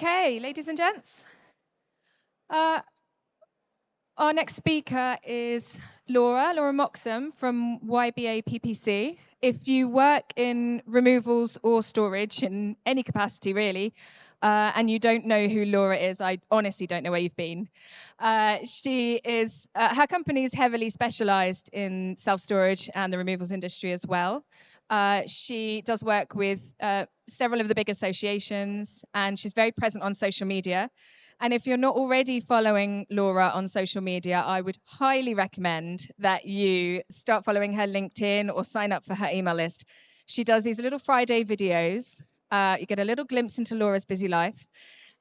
Okay, ladies and gents. Our next speaker is Laura Moxham from YBA PPC. If you work in removals or storage in any capacity, really, and you don't know who Laura is, I honestly don't know where you've been. Her company is heavily specialized in self-storage and the removals industry as well. She does work with several of the big associations, and she's very present on social media. And if you're not already following Laura on social media, I would highly recommend that you start following her LinkedIn or sign up for her email list. She does these little Friday videos. You get a little glimpse into Laura's busy life.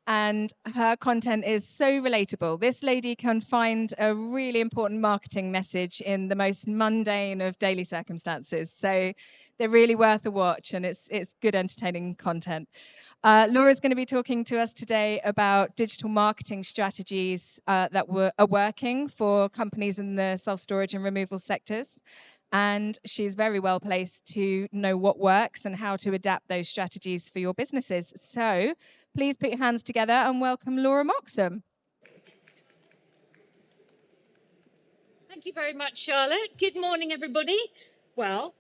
And her content is so relatable. This lady can find a really important marketing message in the most mundane of daily circumstances. So they're really worth a watch, and it's good, entertaining content. Laura's going to be talking to us today about digital marketing strategies that are working for companies in the self-storage and removal sectors. And she's very well placed to know what works and how to adapt those strategies for your businesses. So please put your hands together and welcome Laura Moxham. Thank you very much, Charlotte. Good morning, everybody. Well,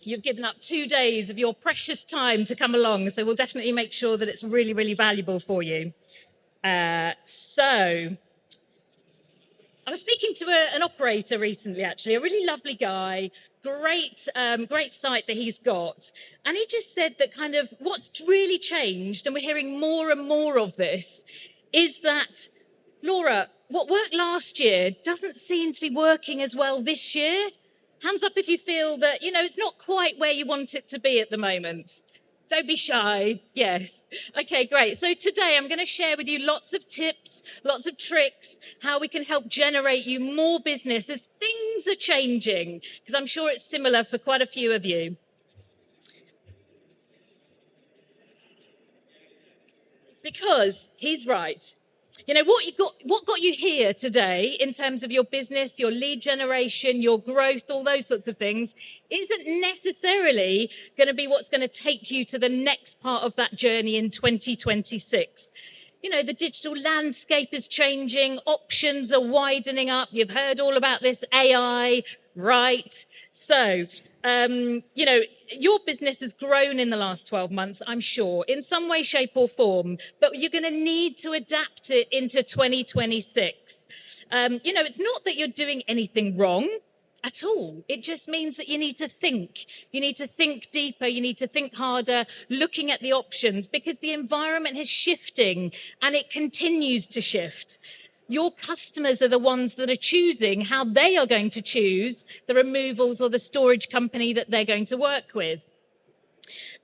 you've given up 2 days of your precious time to come along, so we'll definitely make sure that it's really, really valuable for you. I was speaking to an operator recently, actually, a really lovely guy, great site that he's got. And he just said that kind of what's really changed, and we're hearing more and more of this, is that, Laura, what worked last year doesn't seem to be working as well this year. Hands up if you feel that, it's not quite where you want it to be at the moment. Don't be shy. Yes. Okay, great. So today I'm going to share with you lots of tips, lots of tricks, how we can help generate you more business as things are changing, because I'm sure it's similar for quite a few of you. Because he's right. What got you here today in terms of your business, your lead generation, your growth, all those sorts of things, isn't necessarily going to be what's going to take you to the next part of that journey in 2026. The digital landscape is changing, options are widening up. You've heard all about this AI, right? So, your business has grown in the last 12 months, I'm sure, in some way, shape, or form, but you're going to need to adapt it into 2026. It's not that you're doing anything wrong at all. It just means that you need to think. You need to think deeper. You need to think harder, looking at the options, because the environment is shifting and it continues to shift. Your customers are the ones that are choosing how they are going to choose the removals or the storage company that they're going to work with.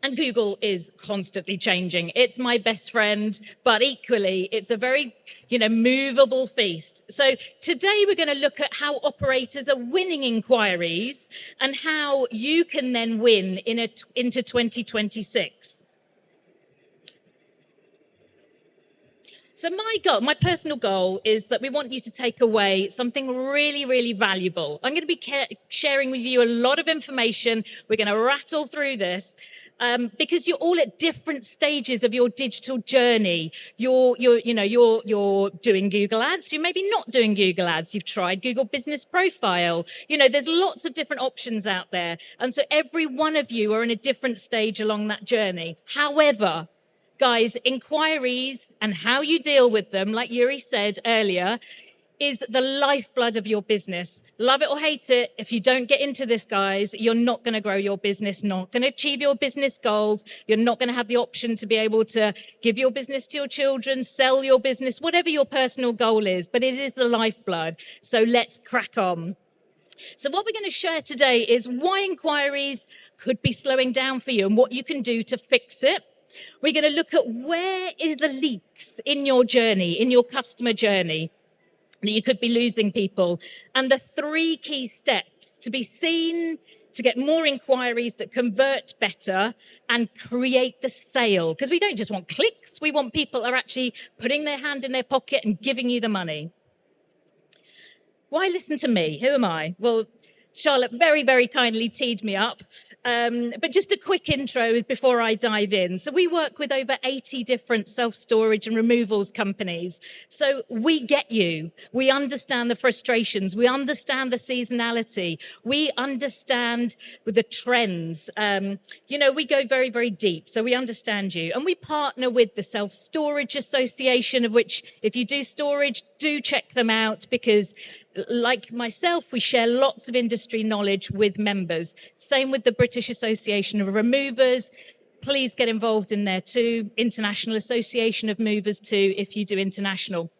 And Google is constantly changing. It's my best friend, but equally, it's a very, movable feast. So today we're going to look at how operators are winning inquiries and how you can then win into 2026. So my personal goal is that we want you to take away something really, really valuable. I'm going to be sharing with you a lot of information. We're going to rattle through this. Because you're all at different stages of your digital journey. You're doing Google Ads. You're maybe not doing Google Ads. You've tried Google Business Profile. There's lots of different options out there. And so every one of you are in a different stage along that journey. However, guys, inquiries and how you deal with them, like Yuri said earlier, is the lifeblood of your business. Love it or hate it, if you don't get into this, guys, you're not going to grow your business, not going to achieve your business goals. You're not going to have the option to be able to give your business to your children, sell your business, whatever your personal goal is. But it is the lifeblood. So let's crack on. So what we're going to share today is why inquiries could be slowing down for you and what you can do to fix it. We're going to look at where is the leaks in your journey, in your customer journey, that you could be losing people, and the 3 key steps to be seen, to get more inquiries that convert better and create the sale. Because we don't just want clicks, we want people who are actually putting their hand in their pocket and giving you the money. Why listen to me? Who am I? Well, Charlotte very, very kindly teed me up. But just a quick intro before I dive in. So we work with over 80 different self-storage and removals companies. So we get you. We understand the frustrations. We understand the seasonality. We understand the trends. We go very, very deep. So we understand you. And we partner with the Self-Storage Association, of which, if you do storage, do check them out, because like myself, we share lots of industry knowledge with members. Same with the British Association of Removers. Please get involved in there too. International Association of Movers too, if you do international.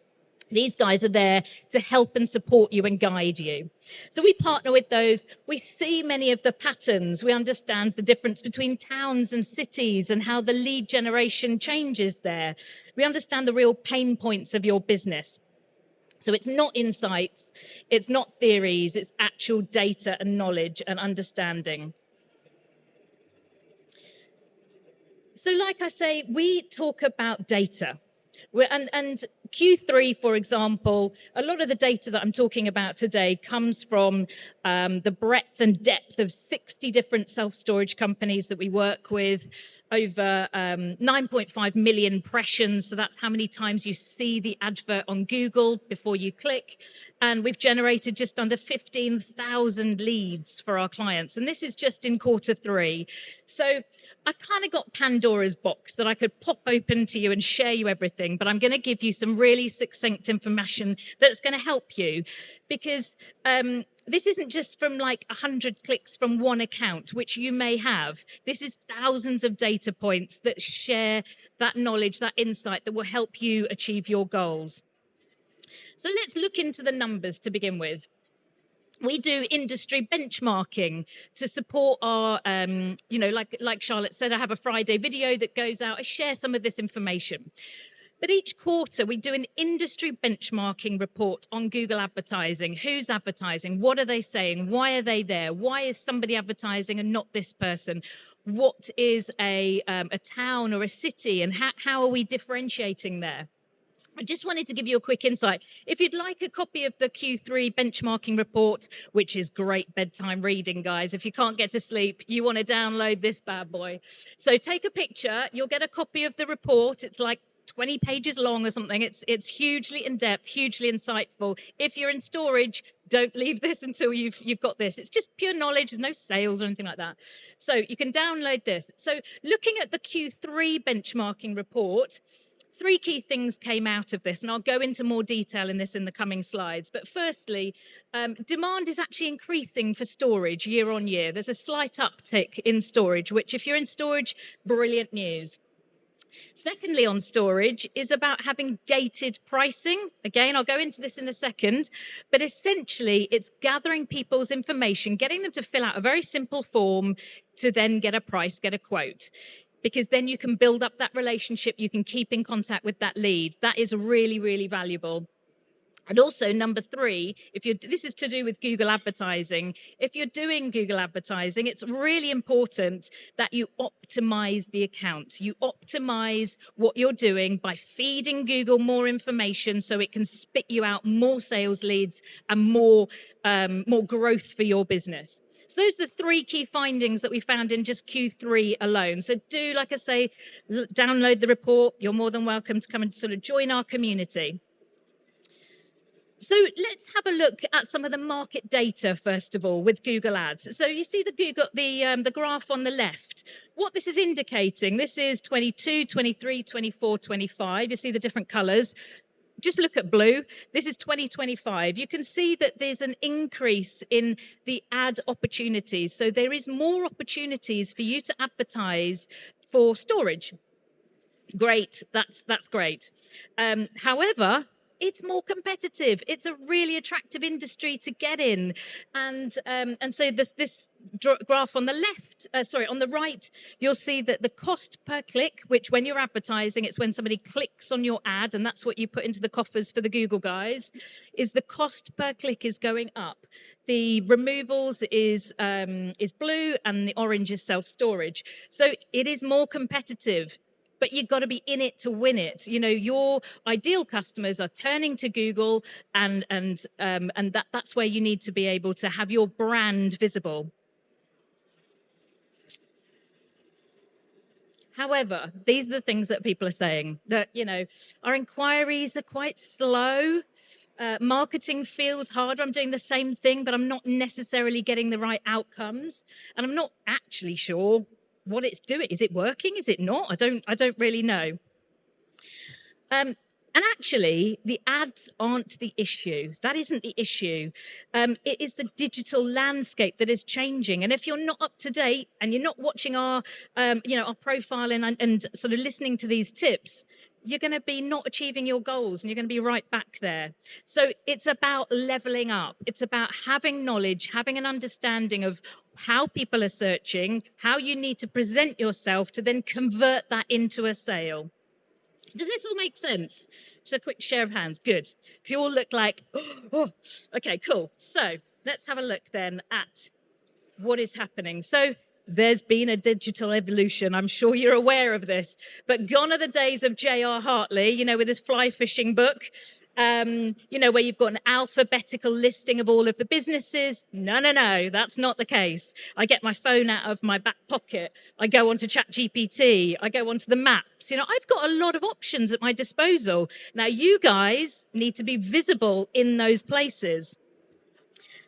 These guys are there to help and support you and guide you. So we partner with those. We see many of the patterns. We understand the difference between towns and cities and how the lead generation changes there. We understand the real pain points of your business. So it's not insights, it's not theories, it's actual data and knowledge and understanding. So like I say, we talk about data. And Q3, for example, a lot of the data that I'm talking about today comes from the breadth and depth of 60 different self-storage companies that we work with, over 9.5 million impressions. So that's how many times you see the advert on Google before you click. And we've generated just under 15,000 leads for our clients. And this is just in Q3. So I kind of got Pandora's box that I could pop open to you and share you everything, but I'm going to give you some really succinct information that's going to help you, because this isn't just from like 100 clicks from one account, which you may have. This is thousands of data points that share that knowledge, that insight that will help you achieve your goals. So let's look into the numbers to begin with. We do industry benchmarking to support our, like Charlotte said, I have a Friday video that goes out. I share some of this information. But each quarter, we do an industry benchmarking report on Google advertising. Who's advertising? What are they saying? Why are they there? Why is somebody advertising and not this person? What is a town or a city, and how are we differentiating there? I just wanted to give you a quick insight. If you'd like a copy of the Q3 benchmarking report, which is great bedtime reading, guys, if you can't get to sleep, you want to download this bad boy. So take a picture, you'll get a copy of the report. It's like 20 pages long or something. It's hugely in-depth, hugely insightful. If you're in storage, don't leave this until you've got this. It's just pure knowledge. There's no sales or anything like that. So you can download this. So looking at the Q3 benchmarking report, 3 key things came out of this, and I'll go into more detail in this in the coming slides. But firstly, demand is actually increasing for storage year on year. There's a slight uptick in storage, which if you're in storage, brilliant news. Secondly, on storage is about having gated pricing. Again, I'll go into this in a second, but essentially it's gathering people's information, getting them to fill out a very simple form to then get a price, get a quote, because then you can build up that relationship, you can keep in contact with that lead. That is really, really valuable. And also number 3, this is to do with Google advertising. If you're doing Google advertising, it's really important that you optimize the account. You optimize what you're doing by feeding Google more information so it can spit you out more sales leads and more growth for your business. So those are the 3 key findings that we found in just Q3 alone. So do, like I say, download the report. You're more than welcome to come and sort of join our community. So let's have a look at some of the market data, first of all, with Google Ads. So you see the graph on the left. What this is indicating, this is 22, 23, 24, 25. You see the different colors. Just look at blue. This is 2025. You can see that there's an increase in the ad opportunities. So there is more opportunities for you to advertise for storage. Great, that's great. However, it's more competitive. It's a really attractive industry to get in, and so this graph on the on the right, you'll see that the cost per click, which when you're advertising, it's when somebody clicks on your ad, and that's what you put into the coffers for the Google guys, is the cost per click is going up. The removals is blue, and the orange is self-storage. So it is more competitive. but you've got to be in it to win it. You know, your ideal customers are turning to Google, and that's where you need to be able to have your brand visible. However, these are the things that people are saying, that, you know, our inquiries are quite slow. Marketing feels harder. I'm doing the same thing, but I'm not necessarily getting the right outcomes. And I'm not actually sure what it's doing. Is it working? Is it not? I don't really know. And actually, the ads aren't the issue. That isn't the issue. It is the digital landscape that is changing. And if you're not up to date and you're not watching our, our profile and sort of listening to these tips, you're going to be not achieving your goals, and you're going to be right back there. So it's about leveling up. It's about having knowledge, having an understanding of how people are searching, how you need to present yourself to then convert that into a sale. Does this all make sense? Just a quick share of hands. Good. Because you all look like, oh, okay, cool. So let's have a look then at what is happening. So there's been a digital evolution. I'm sure you're aware of this. But gone are the days of J.R. Hartley, you know, with his fly fishing book. Where you've got an alphabetical listing of all of the businesses. No, that's not the case. I get my phone out of my back pocket. I go onto ChatGPT. I go onto the maps. You know, I've got a lot of options at my disposal. Now, you guys need to be visible in those places.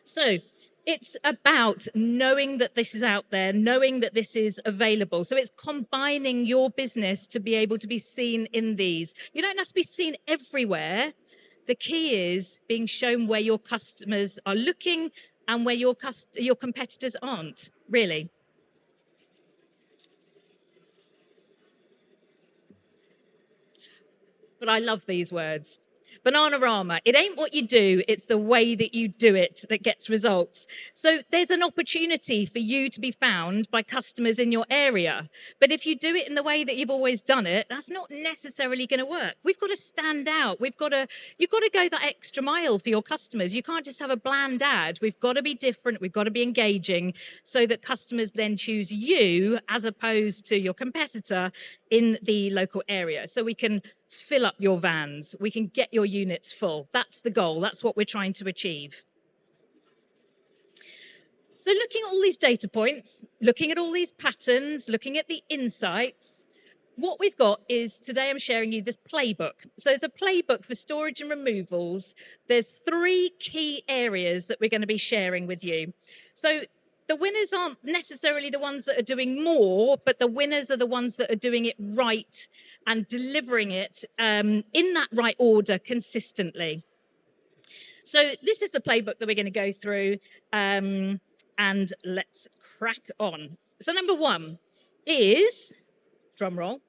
So it's about knowing that this is out there, knowing that this is available. So it's combining your business to be able to be seen in these. You don't have to be seen everywhere. The key is being shown where your customers are looking and where your competitors aren't, really. But I love these words. Bananarama. It ain't what you do, it's the way that you do it that gets results. So there's an opportunity for you to be found by customers in your area. But if you do it in the way that you've always done it, that's not necessarily going to work. We've got to stand out. You've got to go that extra mile for your customers. You can't just have a bland ad. We've got to be different. We've got to be engaging so that customers then choose you as opposed to your competitor in the local area. So we can fill up your vans, we can get your units full. That's the goal. That's what we're trying to achieve. So looking at all these data points, looking at all these patterns, looking at the insights, what we've got is, today I'm sharing you this playbook. So there's a playbook for storage and removals. There's 3 key areas that we're going to be sharing with you. So the winners aren't necessarily the ones that are doing more, but the winners are the ones that are doing it right and delivering it in that right order consistently. So this is the playbook that we're going to go through, and let's crack on. So number 1 is, drum roll,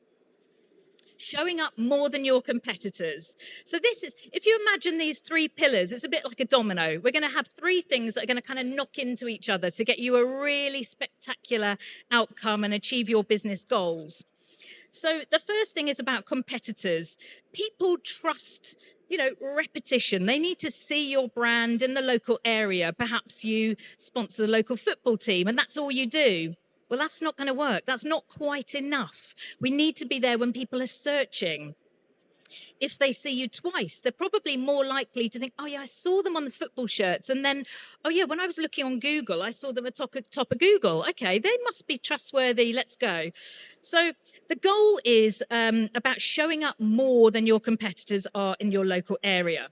showing up more than your competitors. So this is, if you imagine these 3 pillars, it's a bit like a domino. We're going to have 3 things that are going to kind of knock into each other to get you a really spectacular outcome and achieve your business goals. So the first thing is about competitors. People trust, repetition. They need to see your brand in the local area. Perhaps you sponsor the local football team and that's all you do. Well, that's not going to work. That's not quite enough. We need to be there when people are searching. If they see you twice, they're probably more likely to think, oh yeah, I saw them on the football shirts. And then, oh yeah, when I was looking on Google, I saw them at top of Google. Okay, they must be trustworthy. Let's go. So the goal is about showing up more than your competitors are in your local area.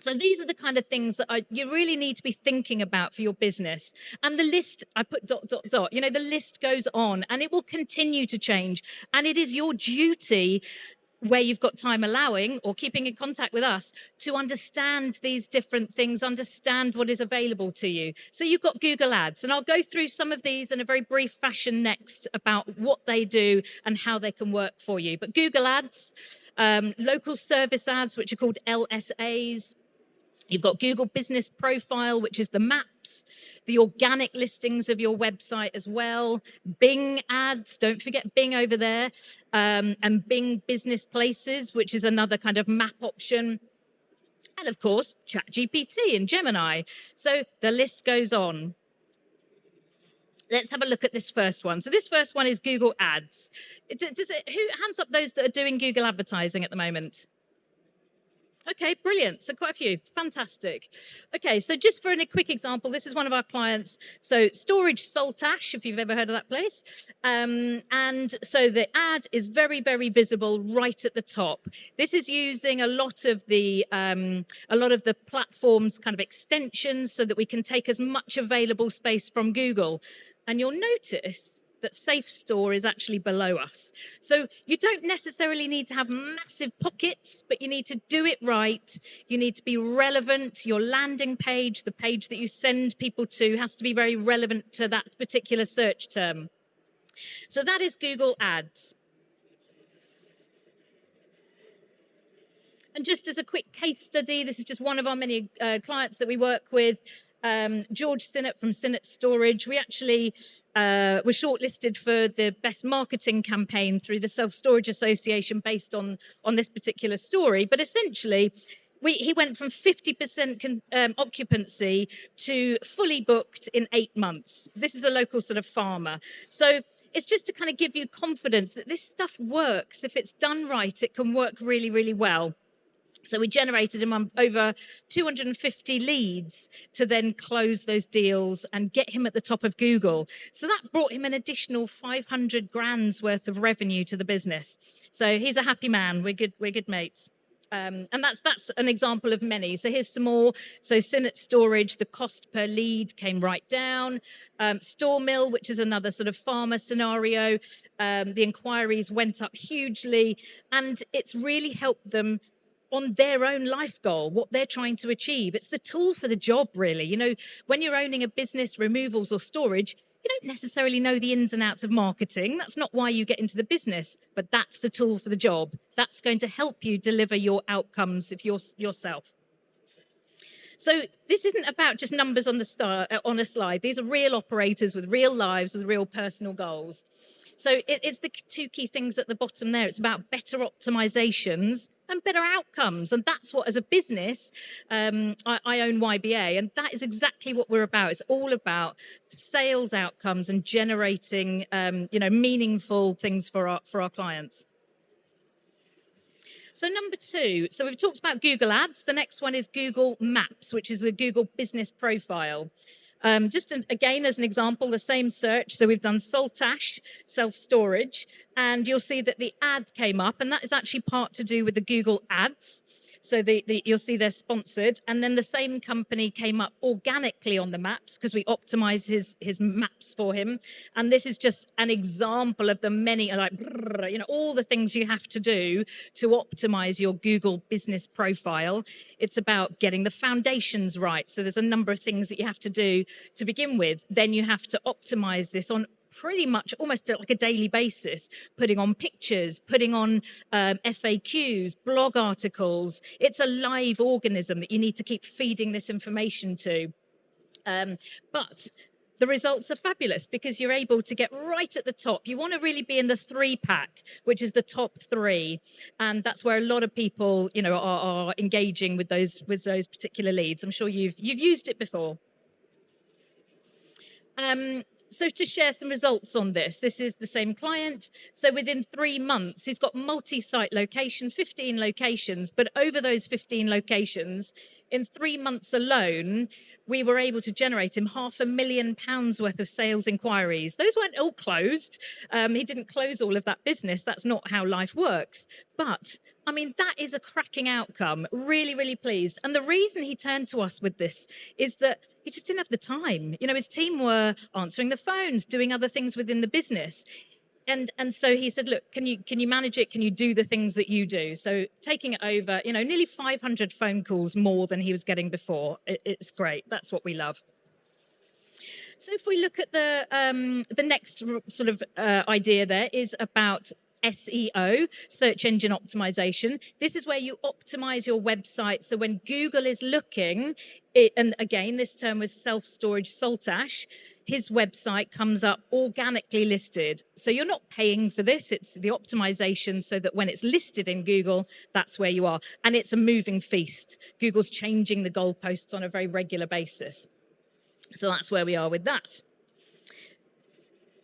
So these are the kind of things that you really need to be thinking about for your business. And the list, I put ... the list goes on and it will continue to change. And it is your duty, where you've got time allowing or keeping in contact with us, to understand these different things, understand what is available to you. So you've got Google Ads, and I'll go through some of these in a very brief fashion next about what they do and how they can work for you. But Google Ads, local service ads, which are called LSAs. You've got Google Business Profile, which is the maps, the organic listings of your website as well, Bing ads, don't forget Bing over there, and Bing Business Places, which is another kind of map option. And of course, ChatGPT and Gemini. So the list goes on. Let's have a look at this first one. So this first one is Google Ads. Hands up those that are doing Google advertising at the moment? Okay, brilliant. So quite a few. Fantastic. Okay, so just for a quick example, this is one of our clients. So Storage Saltash, if you've ever heard of that place. And so the ad is very, very visible right at the top. This is using a lot of the platform's kind of extensions so that we can take as much available space from Google. And you'll notice that Safe Store is actually below us. So you don't necessarily need to have massive pockets, but you need to do it right. You need to be relevant. Your landing page, the page that you send people to, has to be very relevant to that particular search term. So that is Google Ads. And just as a quick case study, this is just one of our many clients that we work with. George Sinnott from Sinnott Storage. We actually were shortlisted for the best marketing campaign through the Self Storage Association based on this particular story. But essentially, he went from 50% occupancy to fully booked in 8 months. This is a local sort of farmer. So it's just to kind of give you confidence that this stuff works. If it's done right, it can work really, really well. So we generated him over 250 leads to then close those deals and get him at the top of Google. So that brought him an additional 500 grand's worth of revenue to the business. So he's a happy man. We're good mates. And that's an example of many. So here's some more. So Sinnott Storage, the cost per lead came right down. Store Mill, which is another sort of farmer scenario, the inquiries went up hugely, and it's really helped them on their own life goal, what they're trying to achieve. It's the tool for the job, really. You know, when you're owning a business, removals or storage, you don't necessarily know the ins and outs of marketing. That's not why you get into the business, but that's the tool for the job. That's going to help you deliver your outcomes if you're yourself. So this isn't about just numbers on on a slide. These are real operators with real lives, with real personal goals. So it's the two key things at the bottom there. It's about better optimizations and better outcomes. And that's what, as a business, I own YBA, and that is exactly what we're about. It's all about sales outcomes and generating, meaningful things for our clients. So number 2, so we've talked about Google Ads. The next one is Google Maps, which is the Google Business Profile. Again, as an example, the same search. So we've done Saltash, self-storage, and you'll see that the ad came up, and that is actually part to do with the Google Ads. So you'll see they're sponsored, and then the same company came up organically on the maps because we optimized his maps for him. And this is just an example of the many, all the things you have to do to optimize your Google business profile. It's about getting the foundations right. So there's a number of things that you have to do to begin with. Then you have to optimize this on pretty much almost like a daily basis, putting on pictures, putting on FAQs, blog articles. It's a live organism that you need to keep feeding this information to. But the results are fabulous because you're able to get right at the top. You want to really be in the 3-pack, which is the top 3. And that's where a lot of people, are engaging with those particular leads. I'm sure you've used it before. So to share some results on this is the same client. So within 3 months, he's got multi-site location, 15 locations, but over those 15 locations, in 3 months alone, we were able to generate him £500,000 worth of sales inquiries. Those weren't all closed. He didn't close all of that business. That's not how life works. But I mean, that is a cracking outcome. Really, really pleased. And the reason he turned to us with this is that he just didn't have the time. His team were answering the phones, doing other things within the business. And so he said, look, can you manage it? Can you do the things that you do? So taking it over, nearly 500 phone calls more than he was getting before. It's great. That's what we love. So if we look at the next sort of idea, there is about SEO, search engine optimization. This is where you optimize your website. So when Google is looking, and again, this term was self-storage Saltash, his website comes up organically listed. So you're not paying for this. It's the optimization so that when it's listed in Google, that's where you are. And it's a moving feast. Google's changing the goalposts on a very regular basis. So that's where we are with that.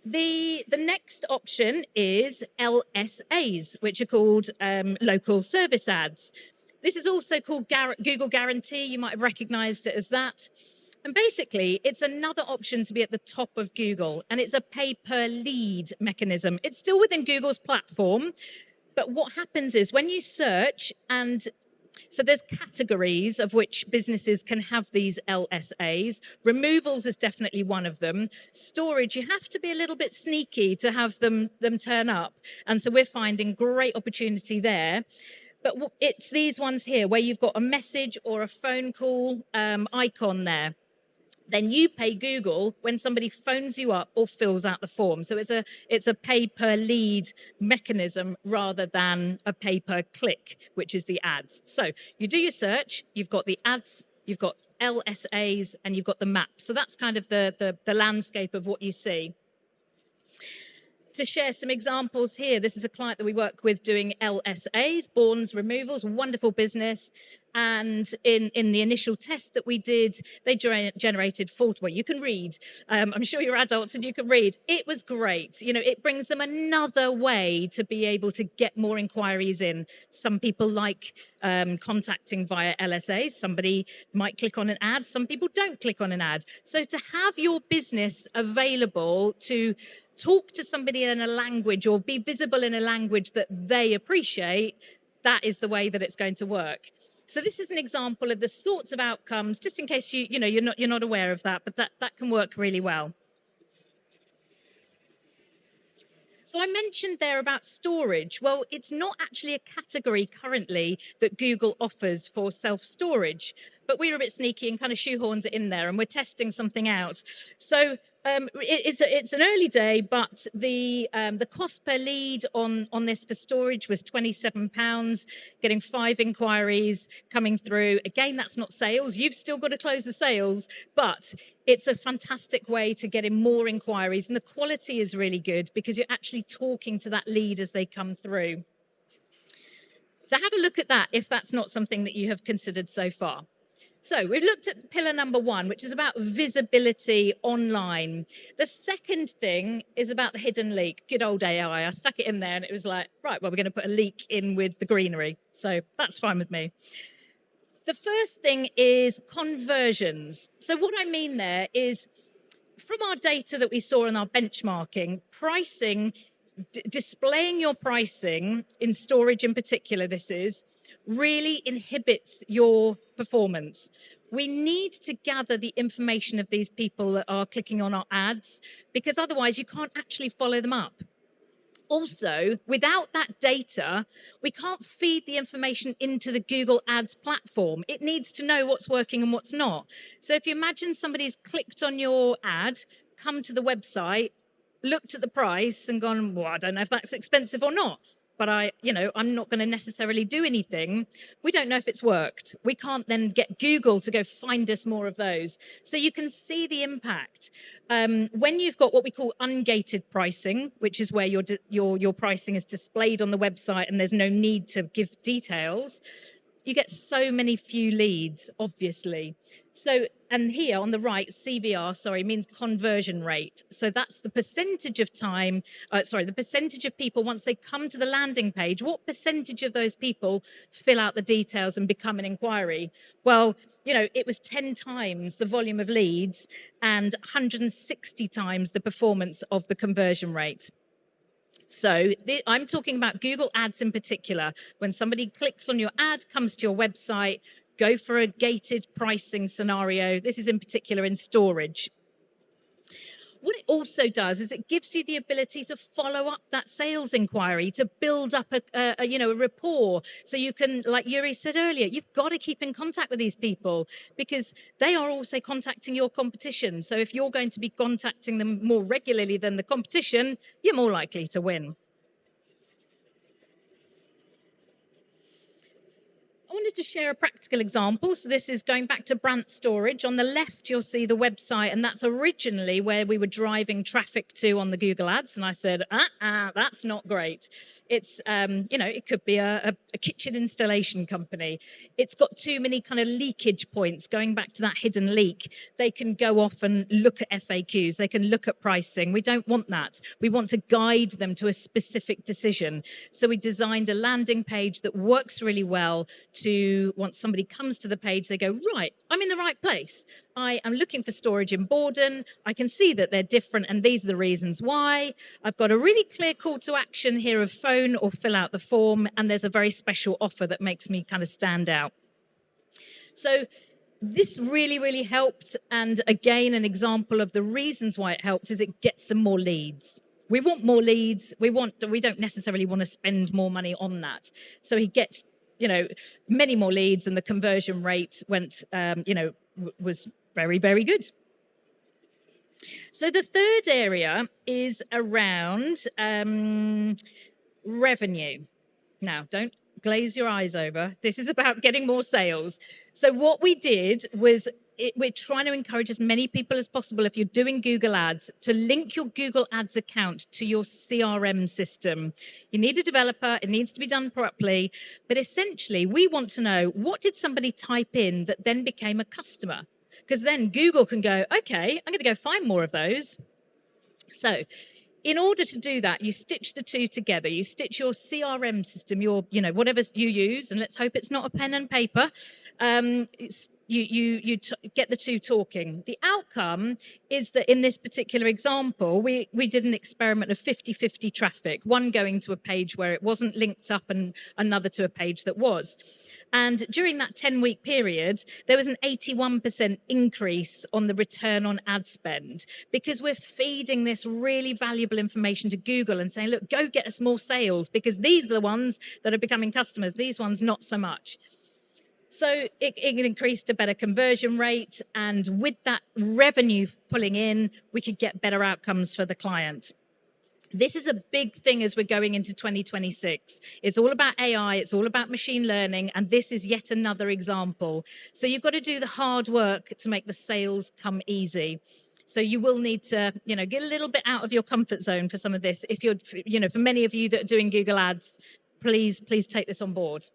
The next option is LSAs, which are called local service ads. This is also called Google Guarantee. You might have recognized it as that. And basically, it's another option to be at the top of Google, and it's a pay per lead mechanism. It's still within Google's platform, but what happens is when you search, and so there's categories of which businesses can have these LSAs. Removals is definitely one of them. Storage, you have to be a little bit sneaky to have them turn up. And so we're finding great opportunity there. But it's these ones here where you've got a message or a phone call icon there. Then you pay Google when somebody phones you up or fills out the form. So it's a pay per lead mechanism rather than a pay per click, which is the ads. So you do your search, you've got the ads, you've got LSAs, and you've got the map. So that's kind of the landscape of what you see. To share some examples here, this is a client that we work with doing LSAs, Bourne's Removals, wonderful business. And in the initial test that we did, they generated 40, well, you can read. I'm sure you're adults and you can read. It was great. You know, it brings them another way to be able to get more inquiries in. Some people like contacting via LSAs. Somebody might click on an ad. Some people don't click on an ad. So to have your business available to talk to somebody in a language or be visible in a language that they appreciate, that is the way that it's going to work. So this is an example of the sorts of outcomes, just in case you're not aware of that, but that can work really well. So I mentioned there about storage. Well, it's not actually a category currently that Google offers for self-storage, but we were a bit sneaky and kind of shoehorned it in there, and we're testing something out. So it's an early day, but the cost per lead on this for storage was £27, getting 5 inquiries coming through. Again, that's not sales. You've still got to close the sales, but it's a fantastic way to get in more inquiries, and the quality is really good because you're actually talking to that lead as they come through. So have a look at that if that's not something that you have considered so far. So we've looked at pillar number 1, which is about visibility online. The second thing is about the hidden leak. Good old AI. I stuck it in there and it was like, right, well, we're going to put a leak in with the greenery. So that's fine with me. The first thing is conversions. So what I mean there is, from our data that we saw in our benchmarking, pricing, displaying your pricing in storage in particular, this is, really inhibits your performance. We need to gather the information of these people that are clicking on our ads, because otherwise you can't actually follow them up. Also, without that data, we can't feed the information into the Google Ads platform. It needs to know what's working and what's not. So if you imagine somebody's clicked on your ad, come to the website, looked at the price and gone, well, I don't know if that's expensive or not, but I'm not going to necessarily do anything. We don't know if it's worked. We can't then get Google to go find us more of those. So you can see the impact. When you've got what we call ungated pricing, which is where your pricing is displayed on the website and there's no need to give details, you get so many few leads, obviously. So, and here on the right, CVR, means conversion rate. So that's the percentage of time, the percentage of people, once they come to the landing page, what percentage of those people fill out the details and become an inquiry? Well, it was 10 times the volume of leads and 160 times the performance of the conversion rate. So I'm talking about Google Ads in particular. When somebody clicks on your ad, comes to your website, go for a gated pricing scenario. This is in particular in storage. What it also does is it gives you the ability to follow up that sales inquiry, to build up a rapport. So you can, like Yuri said earlier, you've got to keep in contact with these people because they are also contacting your competition. So if you're going to be contacting them more regularly than the competition, you're more likely to win. I wanted to share a practical example. So this is going back to Brant Storage. On the left, you'll see the website, and that's originally where we were driving traffic to on the Google Ads. And I said, that's not great. It's, it could be a kitchen installation company. It's got too many kind of leakage points, going back to that hidden leak. They can go off and look at FAQs. They can look at pricing. We don't want that. We want to guide them to a specific decision. So we designed a landing page that works really well to, once somebody comes to the page, they go, right, I'm in the right place. I am looking for storage in Borden. I can see that they're different, and these are the reasons why. I've got a really clear call to action here of phone or fill out the form, and there's a very special offer that makes me kind of stand out. So this really, really helped. And again, an example of the reasons why it helped is it gets them more leads. We want more leads. We don't necessarily want to spend more money on that. So he gets, many more leads, and the conversion rate went, was very, very good. So the third area is around revenue. Now, don't glaze your eyes over. This is about getting more sales. So what we did was we're trying to encourage as many people as possible, if you're doing Google Ads, to link your Google Ads account to your CRM system. You need a developer. It needs to be done properly. But essentially, we want to know, what did somebody type in that then became a customer? Because then Google can go, okay, I'm going to go find more of those. So in order to do that, you stitch the two together. You stitch your CRM system, your, whatever you use, and let's hope it's not a pen and paper. You get the two talking. The outcome is that in this particular example, we did an experiment of 50-50 traffic, one going to a page where it wasn't linked up and another to a page that was. And during that 10-week period, there was an 81% increase on the return on ad spend, because we're feeding this really valuable information to Google and saying, look, go get us more sales, because these are the ones that are becoming customers. These ones, not so much. So it increased a better conversion rate. And with that revenue pulling in, we could get better outcomes for the client. This is a big thing as we're going into 2026. It's all about AI, it's all about machine learning, and this is yet another example. So you've got to do the hard work to make the sales come easy. So you will need to, get a little bit out of your comfort zone for some of this. If you're, for many of you that are doing Google Ads, please take this on board.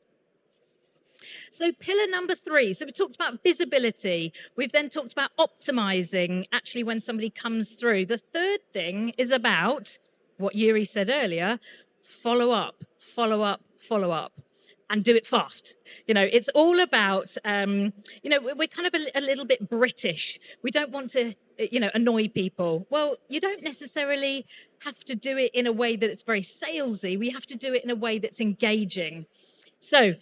So pillar number 3, so we talked about visibility. We've then talked about optimizing actually when somebody comes through. The third thing is about what Yuri said earlier: follow up, follow up, follow up, and do it fast. It's all about, we're kind of a little bit British. We don't want to, annoy people. Well, you don't necessarily have to do it in a way that it's very salesy. We have to do it in a way that's engaging. So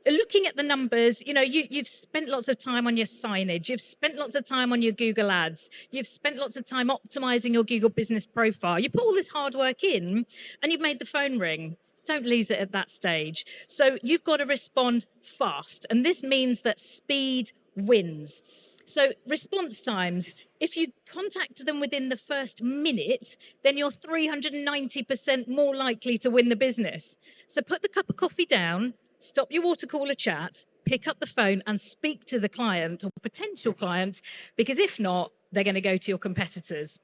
looking at the numbers, you've spent lots of time on your signage. You've spent lots of time on your Google Ads. You've spent lots of time optimizing your Google business profile. You put all this hard work in and you've made the phone ring. Don't lose it at that stage. So you've got to respond fast. And this means that speed wins. So response times, if you contact them within the first minute, then you're 390% more likely to win the business. So put the cup of coffee down, stop your water cooler chat, pick up the phone and speak to the client or potential client, because if not, they're going to go to your competitors.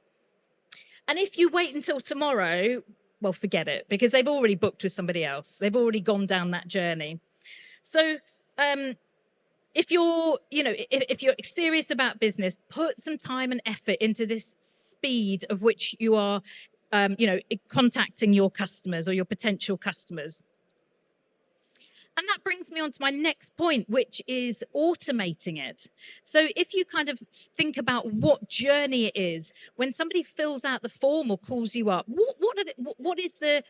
And if you wait until tomorrow, well, forget it, because they've already booked with somebody else. They've already gone down that journey. So if you're, if you're serious about business, put some time and effort into this speed of which you are, contacting your customers or your potential customers. And that brings me on to my next point, which is automating it. So if you kind of think about what journey it is, when somebody fills out the form or calls you up, what is the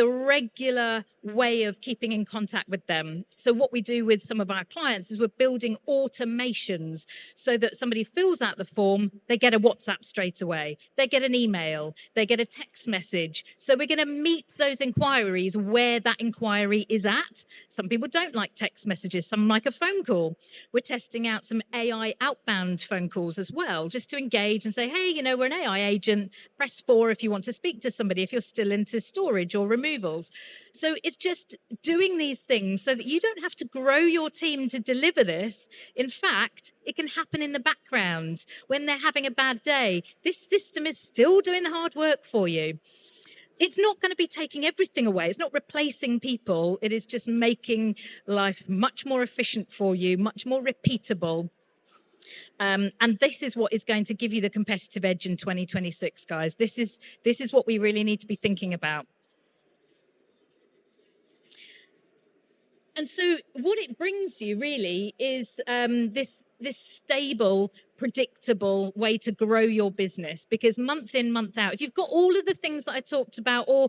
regular way of keeping in contact with them? So what we do with some of our clients is we're building automations so that somebody fills out the form, they get a WhatsApp straight away, they get an email, they get a text message. So we're going to meet those inquiries where that inquiry is at. Some people don't like text messages, some like a phone call. We're testing out some AI outbound phone calls as well, just to engage and say, hey, you know, we're an AI agent, press 4 if you want to speak to somebody, if you're still into storage or removals. So it's just doing these things so that you don't have to grow your team to deliver this. In fact, it can happen in the background when they're having a bad day. This system is still doing the hard work for you. It's not going to be taking everything away. It's not replacing people. It is just making life much more efficient for you, much more repeatable. And this is what is going to give you the competitive edge in 2026, guys. This is what we really need to be thinking about. And so what it brings you really is this stable, predictable way to grow your business, because month in, month out, if you've got all of the things that I talked about, or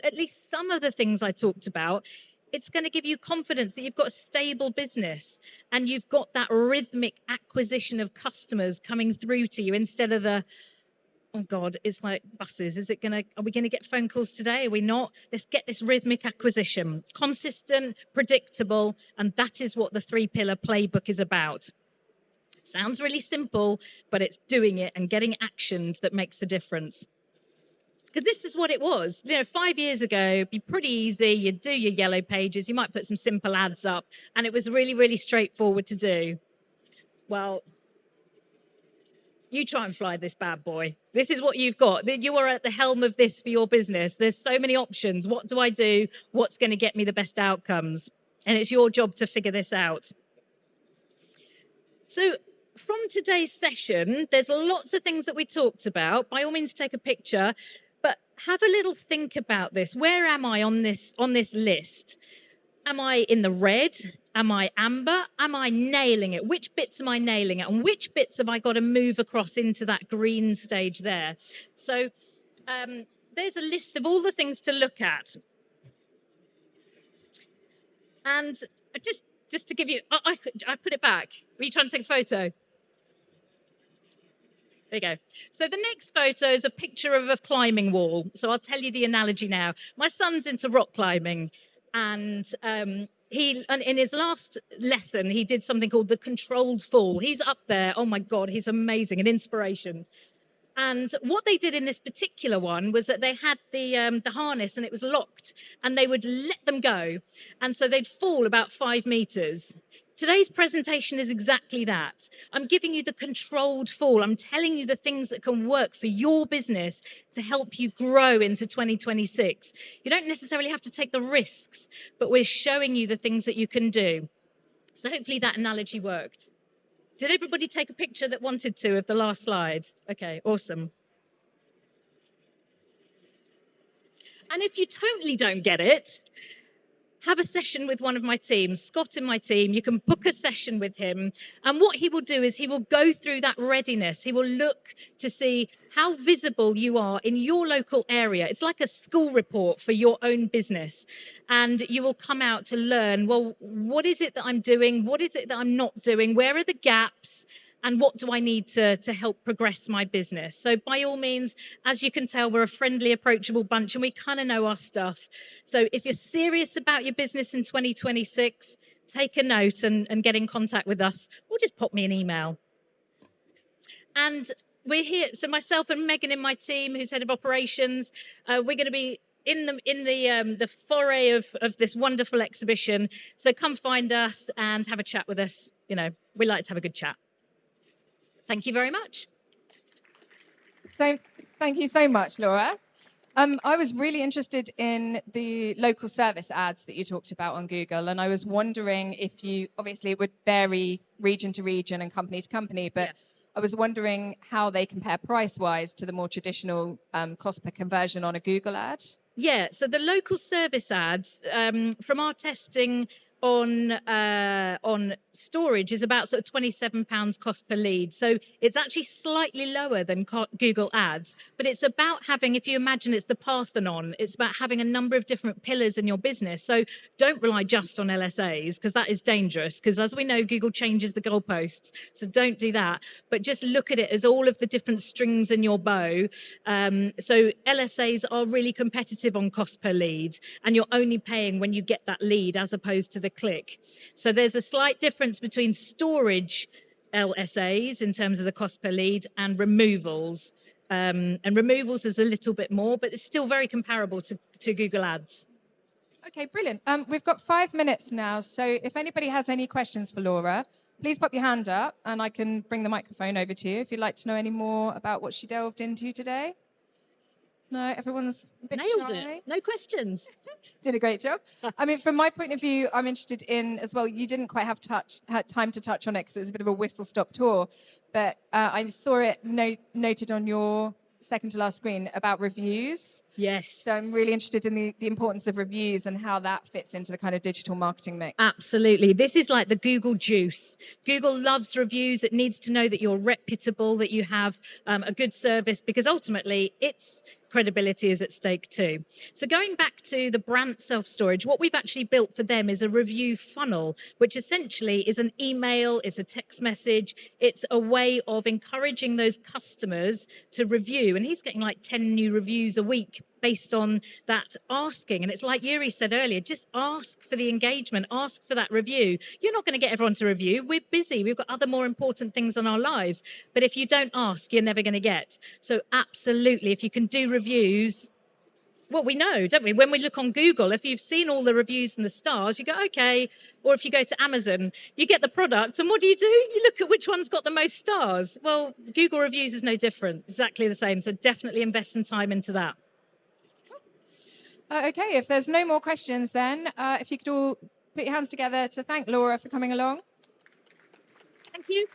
at least some of the things I talked about, it's going to give you confidence that you've got a stable business and you've got that rhythmic acquisition of customers coming through to you instead of the, oh God, it's like buses. Are we gonna get phone calls today? Are we not? Let's get this rhythmic acquisition, consistent, predictable, and that is what the 3-pillar playbook is about. Sounds really simple, but it's doing it and getting actioned that makes the difference. Because this is what it was. 5 years ago, it'd be pretty easy. You'd do your yellow pages, you might put some simple ads up, and it was really, really straightforward to do. Well, you try and fly this bad boy. This is what you've got. You are at the helm of this for your business. There's so many options. What do I do? What's going to get me the best outcomes? And it's your job to figure this out. So from today's session, there's lots of things that we talked about. By all means, take a picture, but have a little think about this. Where am I on this list? Am I in the red? Am I amber? Am I nailing it? Which bits am I nailing it? And which bits have I got to move across into that green stage there? So there's a list of all the things to look at. And just to give you, I put it back. Were you trying to take a photo? There you go. So the next photo is a picture of a climbing wall. So I'll tell you the analogy now. My son's into rock climbing, and in his last lesson, he did something called the controlled fall. He's up there. Oh my God, he's amazing, an inspiration. And what they did in this particular one was that they had the harness and it was locked, and they would let them go. And so they'd fall about 5 meters. Today's presentation is exactly that. I'm giving you the controlled fall. I'm telling you the things that can work for your business to help you grow into 2026. You don't necessarily have to take the risks, but we're showing you the things that you can do. So hopefully that analogy worked. Did everybody take a picture that wanted to of the last slide? Okay, awesome. And if you totally don't get it, have a session with one of my team, Scott in my team. You can book a session with him. And what he will do is he will go through that readiness. He will look to see how visible you are in your local area. It's like a school report for your own business. And you will come out to learn, well, what is it that I'm doing? What is it that I'm not doing? Where are the gaps? And what do I need to help progress my business? So by all means, as you can tell, we're a friendly, approachable bunch, and we kind of know our stuff. So if you're serious about your business in 2026, take a note and get in contact with us, or just pop me an email. And we're here. So myself and Megan in my team, who's head of operations, we're going to be in the foray of this wonderful exhibition. So come find us and have a chat with us. We like to have a good chat. Thank you very much. So thank you so much, Laura. I was really interested in the local service ads that you talked about on Google, and I was wondering if obviously it would vary region to region and company to company, but I was wondering how they compare price-wise to the more traditional cost per conversion on a Google ad. Yeah, so the local service ads, from our testing, on storage is about sort of £27 cost per lead. So it's actually slightly lower than Google Ads, but it's about having, if you imagine it's the Parthenon, it's about having a number of different pillars in your business. So don't rely just on LSAs, because that is dangerous, because as we know, Google changes the goalposts. So don't do that, but just look at it as all of the different strings in your bow. So LSAs are really competitive on cost per lead, and you're only paying when you get that lead as opposed to the click. So there's a slight difference between storage LSAs in terms of the cost per lead and removals. And removals is a little bit more, but it's still very comparable to Google Ads. Okay, brilliant. We've got 5 minutes now, so if anybody has any questions for Laura, please pop your hand up and I can bring the microphone over to you if you'd like to know any more about what she delved into today. No, everyone's a bit Nailed shy. it. No questions. Did a great job. I mean, from my point of view, I'm interested in as well. You didn't quite have time to touch on it because it was a bit of a whistle-stop tour, but I saw it noted on your second to last screen about reviews. Yes. So I'm really interested in the importance of reviews and how that fits into the kind of digital marketing mix. Absolutely. This is like the Google juice. Google loves reviews. It needs to know that you're reputable, that you have a good service, because ultimately its credibility is at stake too. So going back to the Brandt self-storage, what we've actually built for them is a review funnel, which essentially is an email, it's a text message, it's a way of encouraging those customers to review. And he's getting like 10 new reviews a week based on that asking. And it's like Yuri said earlier, just ask for the engagement, ask for that review. You're not going to get everyone to review. We're busy. We've got other more important things in our lives. But if you don't ask, you're never going to get. So absolutely, if you can do reviews, well, we know, don't we? When we look on Google, if you've seen all the reviews and the stars, you go, okay. Or if you go to Amazon, you get the products, and what do? You look at which one's got the most stars. Well, Google reviews is no different, exactly the same. So definitely invest some time into that. Okay, if there's no more questions then, if you could all put your hands together to thank Laura for coming along. Thank you.